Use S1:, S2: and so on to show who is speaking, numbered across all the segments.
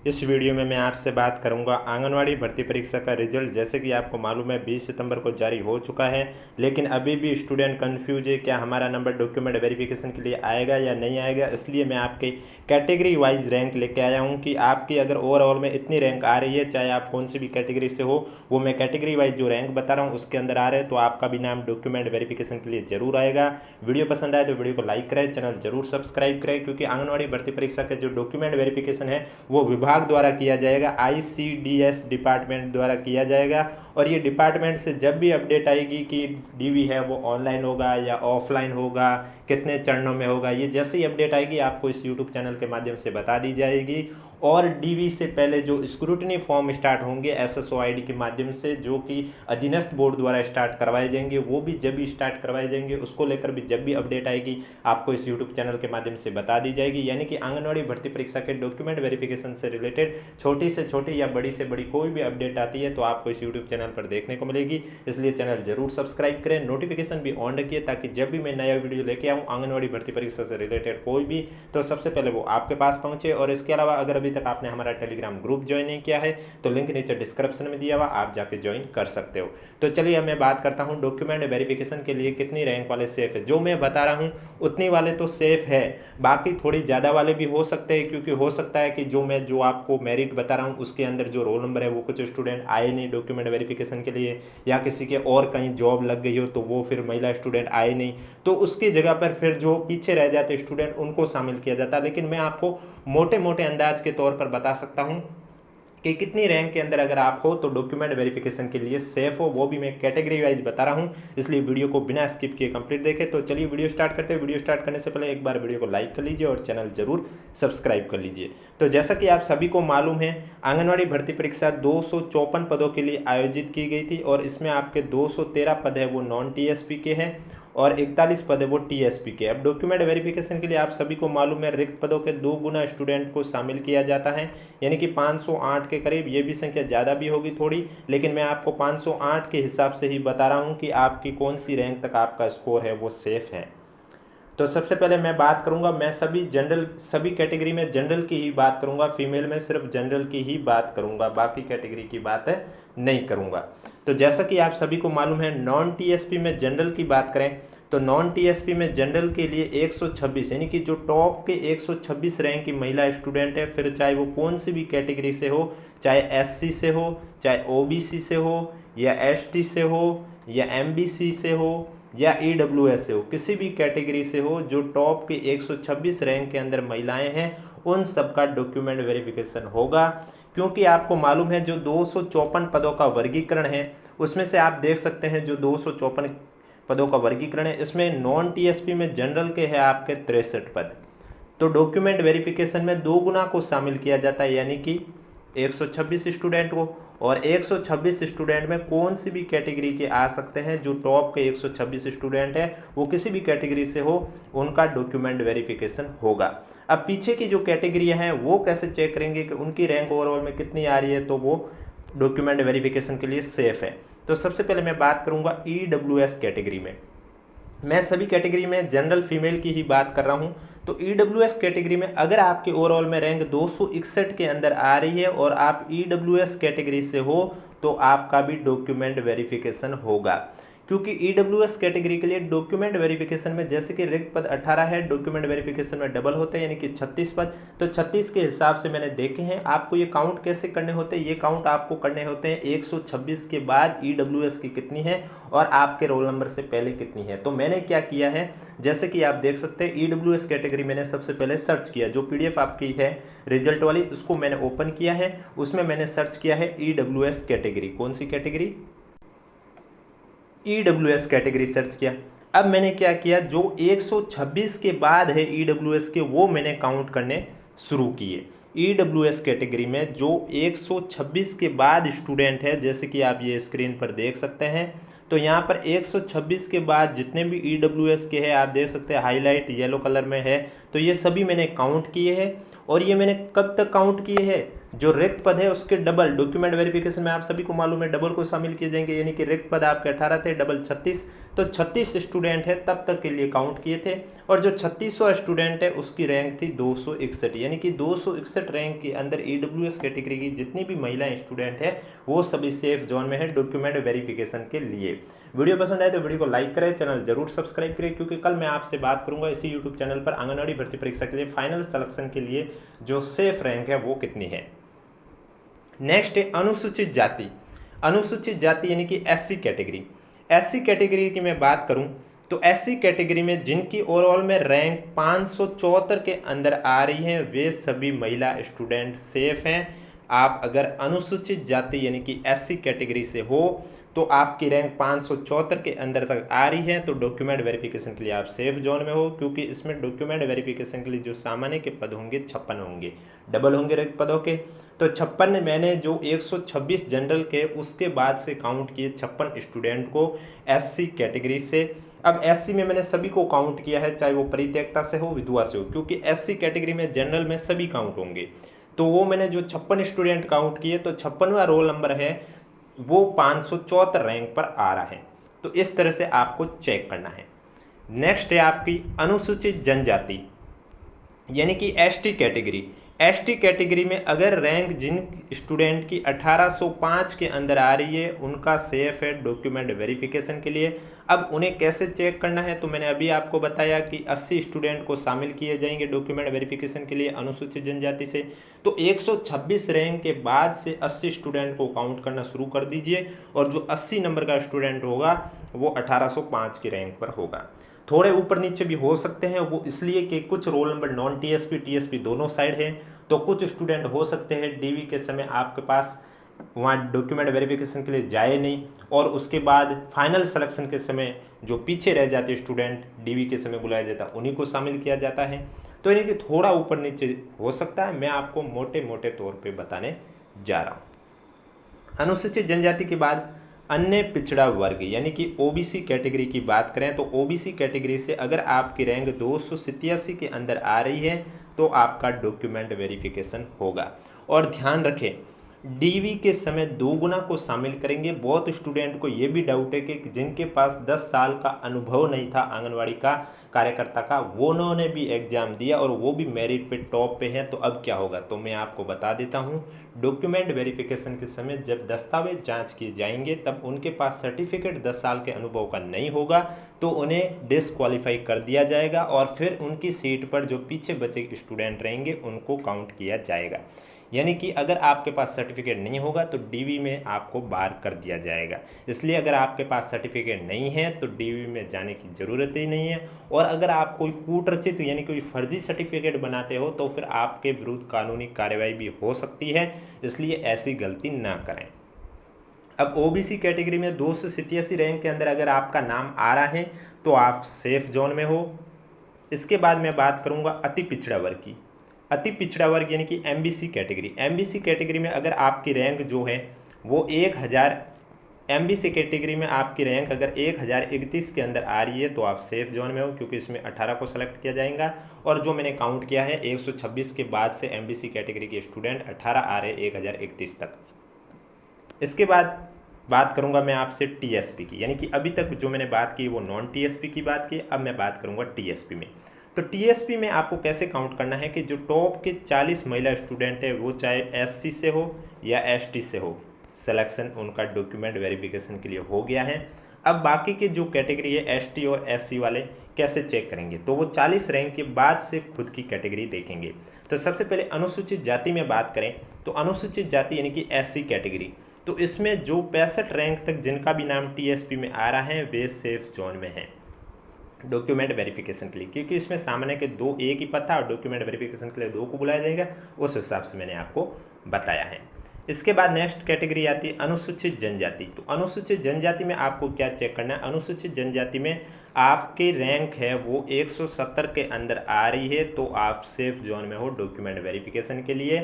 S1: इस वीडियो में मैं आपसे बात करूंगा आंगनवाड़ी भर्ती परीक्षा का रिजल्ट। जैसे कि आपको मालूम है 20 सितंबर को जारी हो चुका है, लेकिन अभी भी स्टूडेंट कंफ्यूज है क्या हमारा नंबर डॉक्यूमेंट वेरिफिकेशन के लिए आएगा या नहीं आएगा। इसलिए मैं आपके कैटेगरी वाइज रैंक लेके आया हूं कि आपकी अगर ओवरऑल में इतनी रैंक आ रही है, चाहे आप कौन सी भी कैटेगरी से हो, वो मैं कैटेगरी वाइज जो रैंक बता रहा हूँ उसके अंदर आ रहे हैं, तो आपका भी नाम डॉक्यूमेंट वेरिफिकेशन के लिए जरूर आएगा। वीडियो पसंद आए तो वीडियो को लाइक करें, चैनल जरूर सब्सक्राइब करें, क्योंकि आंगनवाड़ी भर्ती परीक्षा के जो डॉक्यूमेंट वेरिफिकेशन है वो विभाग द्वारा किया जाएगा, ICDS डिपार्टमेंट द्वारा किया जाएगा। और ये डिपार्टमेंट से जब भी अपडेट आएगी कि डीवी है वो ऑनलाइन होगा या ऑफलाइन होगा, कितने चरणों में होगा, ये जैसे ही अपडेट आएगी आपको इस यूट्यूब चैनल के माध्यम से बता दी जाएगी। और डीवी से पहले जो स्क्रूटनी फॉर्म स्टार्ट होंगे SSOID के माध्यम से, जो कि अधीनस्थ बोर्ड द्वारा स्टार्ट करवाए जाएंगे, वो भी जब भी स्टार्ट करवाए जाएंगे उसको लेकर भी जब भी अपडेट आएगी आपको इस यूट्यूब चैनल के माध्यम से बता दी जाएगी। यानी कि आंगनवाड़ी भर्ती परीक्षा के डॉक्यूमेंट वेरिफिकेशन से रिलेटेड छोटी से छोटी या बड़ी से बड़ी कोई भी अपडेट आती है तो आपको इस यूट्यूब चैनल पर देखने को मिलेगी। इसलिए चैनल जरूर सब्सक्राइब करें, नोटिफिकेशन भी ऑन रखिए, ताकि जब भी मैं नया वीडियो लेके आऊँ आंगनवाड़ी भर्ती परीक्षा से रिलेटेड कोई भी, तो सबसे पहले वो आपके पास पहुंचे। और इसके अलावा अगर अभी तक आपने हमारा टेलीग्राम ग्रुप ज्वाइन नहीं किया है तो लिंक नीचे डिस्क्रिप्शन में दिया हुआ, आप जाके ज्वाइन कर सकते हो। तो चलिए अब मैं बात करता हूँ डॉक्यूमेंट वेरिफिकेशन के लिए कितनी रैंक वाले सेफ है। जो मैं बता रहा हूँ उतनी वाले तो सेफ है, बाकी थोड़ी ज़्यादा वाले भी हो सकते हैं, क्योंकि हो सकता है कि जो आपको मेरिट बता रहा हूँ उसके अंदर जो रोल नंबर है वो कुछ स्टूडेंट आए नहीं डॉक्यूमेंट वेरिफिकेशन के लिए, या किसी के और कहीं जॉब लग गई हो तो वो फिर महिला स्टूडेंट आए नहीं, तो उसकी जगह पर फिर जो पीछे रह जाते स्टूडेंट उनको शामिल किया जाता। लेकिन मैं आपको मोटे मोटे अंदाज के तौर पर बता सकता हूँ कि कितनी रैंक के अंदर अगर आप हो तो डॉक्यूमेंट वेरिफिकेशन के लिए सेफ हो, वो भी मैं कैटेगरी वाइज बता रहा हूं। इसलिए वीडियो को बिना स्किप किए कंप्लीट देखें। तो चलिए वीडियो स्टार्ट करते हैं। वीडियो स्टार्ट करने से पहले एक बार वीडियो को लाइक कर लीजिए और चैनल जरूर सब्सक्राइब कर लीजिए। तो जैसा कि आप सभी को मालूम है आंगनवाड़ी भर्ती परीक्षा 254 पदों के लिए आयोजित की गई थी, और इसमें आपके 213 पद है वो नॉन TSP के हैं और 41 पद है वो TSP के। अब डॉक्यूमेंट वेरिफिकेशन के लिए आप सभी को मालूम है रिक्त पदों के 2 गुना स्टूडेंट को शामिल किया जाता है, यानी कि 508 के करीब। ये भी संख्या ज़्यादा भी होगी थोड़ी, लेकिन मैं आपको 508 के हिसाब से ही बता रहा हूँ कि आपकी कौन सी रैंक तक आपका स्कोर है वो सेफ है। तो सबसे पहले मैं बात करूंगा, मैं सभी कैटेगरी में जनरल की ही बात करूंगा, फीमेल में सिर्फ जनरल की ही बात करूंगा, बाकी कैटेगरी की बात नहीं करूंगा। तो जैसा कि आप सभी को मालूम है नॉन TSP में जनरल की बात करें तो नॉन TSP में जनरल के लिए 126, यानी कि जो टॉप के 126 रैंक की महिला स्टूडेंट है, फिर चाहे वो कौन सी भी कैटेगरी से हो, चाहे SC से हो, चाहे OBC से हो, या ST से हो, या MBC से हो, या EWS से हो, किसी भी कैटेगरी से हो, जो टॉप के 126 रैंक के अंदर महिलाएं हैं उन सबका डॉक्यूमेंट वेरिफिकेशन होगा। क्योंकि आपको मालूम है जो 254 पदों का वर्गीकरण है उसमें से आप देख सकते हैं जो 254 पदों का वर्गीकरण है इसमें नॉन TSP में जनरल के है आपके 63 पद। तो डॉक्यूमेंट वेरिफिकेशन में 2 गुना को शामिल किया जाता है, यानी कि 126 स्टूडेंट को, और 126 स्टूडेंट में कौन सी भी कैटेगरी के आ सकते हैं, जो टॉप के 126 स्टूडेंट है वो किसी भी कैटेगरी से हो उनका डॉक्यूमेंट वेरिफिकेशन होगा। अब पीछे की जो कैटेगरी हैं वो कैसे चेक करेंगे कि उनकी रैंक ओवरऑल में कितनी आ रही है, तो वो डॉक्यूमेंट वेरिफिकेशन के लिए सेफ है। तो सबसे पहले मैं बात करूंगा EWS कैटेगरी में। मैं सभी कैटेगरी में जनरल फीमेल की ही बात कर रहा हूं। तो EWS कैटेगरी में अगर आपके ओवरऑल में रैंक 261 के अंदर आ रही है और आप EWS कैटेगरी से हो तो आपका भी डॉक्यूमेंट वेरिफिकेशन होगा। क्योंकि EWS कैटेगरी के लिए डॉक्यूमेंट वेरिफिकेशन में जैसे कि रिक्त पद 18 है, डॉक्यूमेंट वेरिफिकेशन में डबल होते हैं, यानी कि 36 पद। तो 36 के हिसाब से मैंने देखे हैं। आपको ये काउंट कैसे करने होते हैं, ये काउंट आपको करने होते हैं 126 के बाद EWS की कितनी है और आपके रोल नंबर से पहले कितनी है। तो मैंने क्या किया है, जैसे कि आप देख सकते हैं EWS कैटेगरी मैंने सबसे पहले सर्च किया, जो PDF आपकी है रिजल्ट वाली उसको मैंने ओपन किया है, उसमें मैंने सर्च किया है EWS कैटेगरी। कौन सी कैटेगरी? EWS कैटेगरी सर्च किया। अब मैंने क्या किया, जो 126 के बाद है EWS के वो मैंने काउंट करने शुरू किए। EWS कैटेगरी में जो 126 के बाद स्टूडेंट है, जैसे कि आप ये स्क्रीन पर देख सकते हैं, तो यहाँ पर 126 के बाद जितने भी EWS के हैं आप देख सकते हैं हाईलाइट येलो कलर में है, तो ये सभी मैंने काउंट किए हैं। और ये मैंने कब तक काउंट किए हैं, जो रिक्त पद है उसके डबल। डॉक्यूमेंट वेरिफिकेशन में आप सभी को मालूम है डबल को शामिल किए जाएंगे, यानी कि रिक्त पद आपके 18 थे, डबल 36, तो 36 स्टूडेंट है तब तक के लिए काउंट किए थे, और जो 36वां स्टूडेंट है उसकी रैंक थी 261, यानी कि 261 रैंक के अंदर ईडब्ल्यूएस कैटेगरी की जितनी भी महिलाएं स्टूडेंट है वो सभी सेफ जोन में है डॉक्यूमेंट वेरिफिकेशन के लिए। वीडियो पसंद आए तो वीडियो को लाइक करें, चैनल जरूर सब्सक्राइब करें, क्योंकि कल मैं आपसे बात करूंगा इसी यूट्यूब चैनल पर आंगनवाड़ी भर्ती परीक्षा के लिए फाइनल सिलेक्शन के लिए जो सेफ रैंक है वो कितनी है। नेक्स्ट है अनुसूचित जाति। अनुसूचित जाति यानी कि एससी कैटेगरी। एससी कैटेगरी की मैं बात करूं तो एससी कैटेगरी में जिनकी ओवरऑल में रैंक 574 के अंदर आ रही है वे सभी महिला स्टूडेंट सेफ हैं। आप अगर अनुसूचित जाति यानी कि एससी कैटेगरी से हो तो आपकी रैंक 574 के अंदर तक आ रही है तो डॉक्यूमेंट वेरिफिकेशन के लिए आप सेफ जोन में हो, क्योंकि इसमें डॉक्यूमेंट वेरिफिकेशन के लिए जो सामान्य के पद होंगे 56 होंगे, डबल होंगे रिक्त पदों के। तो 56 मैंने जो 126 जनरल के उसके बाद से काउंट किए 56 स्टूडेंट को एससी कैटेगरी से। अब एससी में मैंने सभी को काउंट किया है, चाहे वो परित्यक्ता से हो विधवा से हो, क्योंकि एससी कैटेगरी में जनरल में सभी काउंट होंगे। तो वो मैंने जो 56 स्टूडेंट काउंट किए तो 56वां रोल नंबर है वो 574 रैंक पर आ रहा है। तो इस तरह से आपको चेक करना है। नेक्स्ट है आपकी अनुसूचित जनजाति यानी कि एसटी कैटेगरी। एसटी कैटेगरी में अगर रैंक जिन स्टूडेंट की 1805 के अंदर आ रही है उनका सेफ है डॉक्यूमेंट वेरिफिकेशन के लिए। अब उन्हें कैसे चेक करना है तो मैंने अभी आपको बताया कि 80 स्टूडेंट को शामिल किए जाएंगे डॉक्यूमेंट वेरिफिकेशन के लिए अनुसूचित जनजाति से। तो 126 रैंक के बाद से 80 स्टूडेंट को काउंट करना शुरू कर दीजिए, और जो 80 नंबर का स्टूडेंट होगा वो 1805 की रैंक पर होगा। थोड़े ऊपर नीचे भी हो सकते हैं, वो इसलिए कि कुछ roll number non TSP TSP दोनों साइड है, तो कुछ स्टूडेंट हो सकते हैं डीवी के समय आपके पास वहाँ डॉक्यूमेंट वेरिफिकेशन के लिए जाए नहीं, और उसके बाद फाइनल सिलेक्शन के समय जो पीछे रह जाते स्टूडेंट डीवी के समय बुलाया जाता है उन्हीं को शामिल किया जाता है। तो यानी कि थोड़ा ऊपर नीचे हो सकता है, मैं आपको मोटे मोटे तौर पर बताने जा रहा हूँ। अनुसूचित जनजाति के बाद अन्य पिछड़ा वर्ग यानी कि ओबीसी कैटेगरी की बात करें तो ओबीसी कैटेगरी से अगर आपकी रैंक 287 के अंदर आ रही है तो आपका डॉक्यूमेंट वेरिफिकेशन होगा। और ध्यान रखें डीवी के समय 2 गुना को शामिल करेंगे। बहुत स्टूडेंट को ये भी डाउट है कि जिनके पास 10 साल का अनुभव नहीं था आंगनवाड़ी का कार्यकर्ता का, वो उन्होंने भी एग्जाम दिया और वो भी मेरिट पे टॉप पे हैं, तो अब क्या होगा तो मैं आपको बता देता हूँ। डॉक्यूमेंट वेरिफिकेशन के समय जब दस्तावेज जांच किए जाएंगे तब उनके पास सर्टिफिकेट 10 साल के अनुभव का नहीं होगा तो उन्हें डिसक्वालीफाई कर दिया जाएगा, और फिर उनकी सीट पर जो पीछे बचे स्टूडेंट रहेंगे उनको काउंट किया जाएगा। यानी कि अगर आपके पास सर्टिफिकेट नहीं होगा तो डीवी में आपको बार कर दिया जाएगा। इसलिए अगर आपके पास सर्टिफिकेट नहीं है तो डीवी में जाने की ज़रूरत ही नहीं है। और अगर आप कोई कूटरचित यानी कोई फर्जी सर्टिफिकेट बनाते हो तो फिर आपके विरुद्ध कानूनी कार्रवाई भी हो सकती है, इसलिए ऐसी गलती ना करें। अब ओबीसी कैटेगरी में 287 रैंक के अंदर अगर आपका नाम आ रहा है तो आप सेफ जोन में हो। इसके बाद मैं बात करूँगा अति पिछड़ा वर्ग की। अति पिछड़ा वर्ग यानी कि एमबीसी कैटेगरी। एमबीसी कैटेगरी में अगर आपकी रैंक जो है वो 1000 एमबीसी कैटेगरी में आपकी रैंक अगर 1031 के अंदर आ रही है तो आप सेफ जोन में हो, क्योंकि इसमें 18 को सेलेक्ट किया जाएगा। और जो मैंने काउंट किया है 126 के बाद से एमबीसी कैटेगरी के स्टूडेंट 18 आ रहे 1031 तक। इसके बाद बात करूंगा मैं आपसे टीएसपी की, यानी कि अभी तक जो मैंने बात की वो नॉन टीएसपी की बात की, अब मैं बात करूंगा टीएसपी में। तो टीएसपी में आपको कैसे काउंट करना है कि जो टॉप के 40 महिला स्टूडेंट है वो चाहे एससी से हो या एसटी से हो, सिलेक्शन उनका डॉक्यूमेंट वेरिफिकेशन के लिए हो गया है। अब बाकी के जो कैटेगरी है एसटी और एससी वाले कैसे चेक करेंगे तो वो 40 रैंक के बाद से खुद की कैटेगरी देखेंगे। तो सबसे पहले अनुसूचित जाति में बात करें तो अनुसूचित जाति यानी कि एससी कैटेगरी, तो इसमें जो 65 रैंक तक जिनका भी नाम टीएसपी में आ रहा है वे सेफ जोन में हैं डॉक्यूमेंट वेरिफिकेशन के लिए, क्योंकि इसमें सामान्य के 2 एक ही पद था और डॉक्यूमेंट वेरिफिकेशन के लिए 2 को बुलाया जाएगा, उस हिसाब से मैंने आपको बताया है। इसके बाद नेक्स्ट कैटेगरी आती है अनुसूचित जनजाति। तो अनुसूचित जनजाति में आपको क्या चेक करना है, अनुसूचित जनजाति में आपकी रैंक है वो 170 के अंदर आ रही है तो आप सेफ जोन में हो डॉक्यूमेंट वेरिफिकेशन के लिए।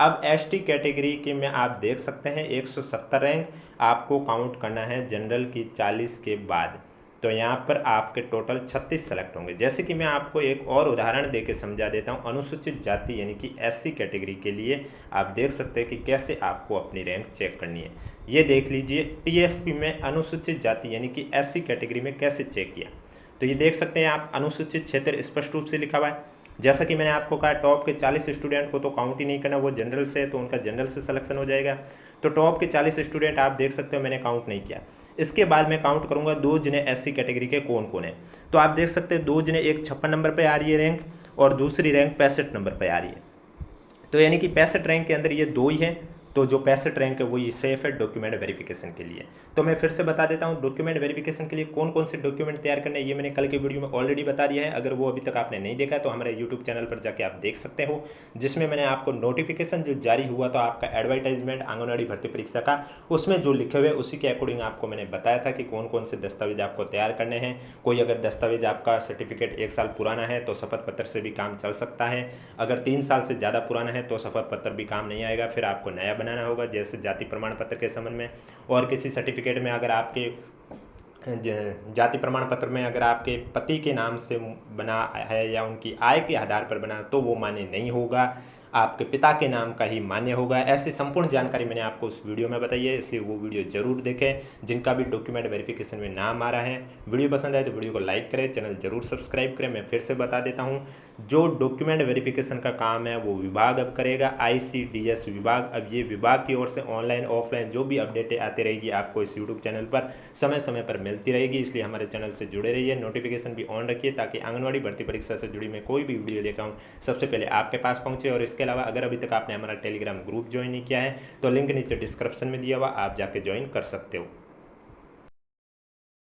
S1: अब एसटी कैटेगरी के में आप देख सकते हैं 170 रैंक आपको काउंट करना है जनरल की 40 के बाद। तो यहाँ पर आपके टोटल 36 सेलेक्ट होंगे। जैसे कि मैं आपको एक और उदाहरण देके समझा देता हूँ। अनुसूचित जाति यानी कि एससी कैटेगरी के लिए आप देख सकते हैं कि कैसे आपको अपनी रैंक चेक करनी है। ये देख लीजिए, टीएसपी में अनुसूचित जाति यानी कि एससी कैटेगरी में कैसे चेक किया। तो ये देख सकते हैं आप, अनुसूचित क्षेत्र स्पष्ट रूप से लिखा हुआ है। जैसा कि मैंने आपको कहा, टॉप के 40 स्टूडेंट को तो काउंट ही नहीं करना, वो जनरल से है तो उनका जनरल से सिलेक्शन हो जाएगा। तो टॉप के 40 स्टूडेंट आप देख सकते हो मैंने काउंट नहीं किया। इसके बाद मैं काउंट करूंगा 2 जिन्हें एससी कैटेगरी के कौन कौन है। तो आप देख सकते हैं 2 जिन्हें, एक 56 नंबर पर आ रही है रैंक और दूसरी रैंक 65 नंबर पर आ रही है। तो यानी कि 65 रैंक के अंदर ये 2 ही है। तो जो 65 रैंक है वही सेफ है डॉक्यूमेंट वेरिफिकेशन के लिए। तो मैं फिर से बता देता हूँ, डॉक्यूमेंट वेरिफिकेशन के लिए कौन कौन से डॉक्यूमेंट तैयार करने हैं ये मैंने कल के वीडियो में ऑलरेडी बता दिया है। अगर वो अभी तक आपने नहीं देखा तो हमारे यूट्यूब चैनल पर जाके आप देख सकते हो, जिसमें मैंने आपको नोटिफिकेशन जो जारी हुआ था आपका एडवर्टाइजमेंट आंगनबाड़ी भर्ती परीक्षा का, उसमें जो लिखे हुए उसी के अकॉर्डिंग आपको मैंने बताया था कि कौन कौन से दस्तावेज आपको तैयार करने हैं। कोई अगर दस्तावेज आपका सर्टिफिकेट 1 साल पुराना है तो शपथ पत्र से भी काम चल सकता है। अगर 3 साल से ज़्यादा पुराना है तो शपथ पत्र भी काम नहीं आएगा, फिर आपको नया बनाना होगा। जैसे जाति प्रमाण पत्र के संबंध में, और किसी सर्टिफिकेट में अगर आपके जाति प्रमाण पत्र में अगर आपके पति के नाम से बना है या उनकी आय के आधार पर बना तो वो मान्य नहीं होगा, आपके पिता के नाम का ही मान्य होगा। ऐसी संपूर्ण जानकारी मैंने आपको उस वीडियो में बताई है, इसलिए वो वीडियो जरूर देखें जिनका भी डॉक्यूमेंट वेरिफिकेशन में नाम आ रहा है। वीडियो पसंद आए तो वीडियो को लाइक करें, चैनल जरूर सब्सक्राइब करें। मैं फिर से बता देता हूँ, जो डॉक्यूमेंट वेरिफिकेशन का काम है वो विभाग अब करेगा, ICDS विभाग। अब ये विभाग की ओर से ऑनलाइन ऑफलाइन जो भी अपडेटें आती रहेगी आपको इस यूट्यूब चैनल पर समय समय पर मिलती रहेगी, इसलिए हमारे चैनल से जुड़े रहिए, नोटिफिकेशन भी ऑन रखिए ताकि आंगनबाड़ी भर्ती परीक्षा से जुड़ी मैं कोई भी वीडियो लेकर आऊँ सबसे पहले आपके पास पहुँचे। और इसके अलावा अगर अभी तक आपने हमारा टेलीग्राम ग्रुप ज्वाइन नहीं किया है तो लिंक नीचे डिस्क्रिप्शन में दिया हुआ, आप जाके ज्वाइन कर सकते हो।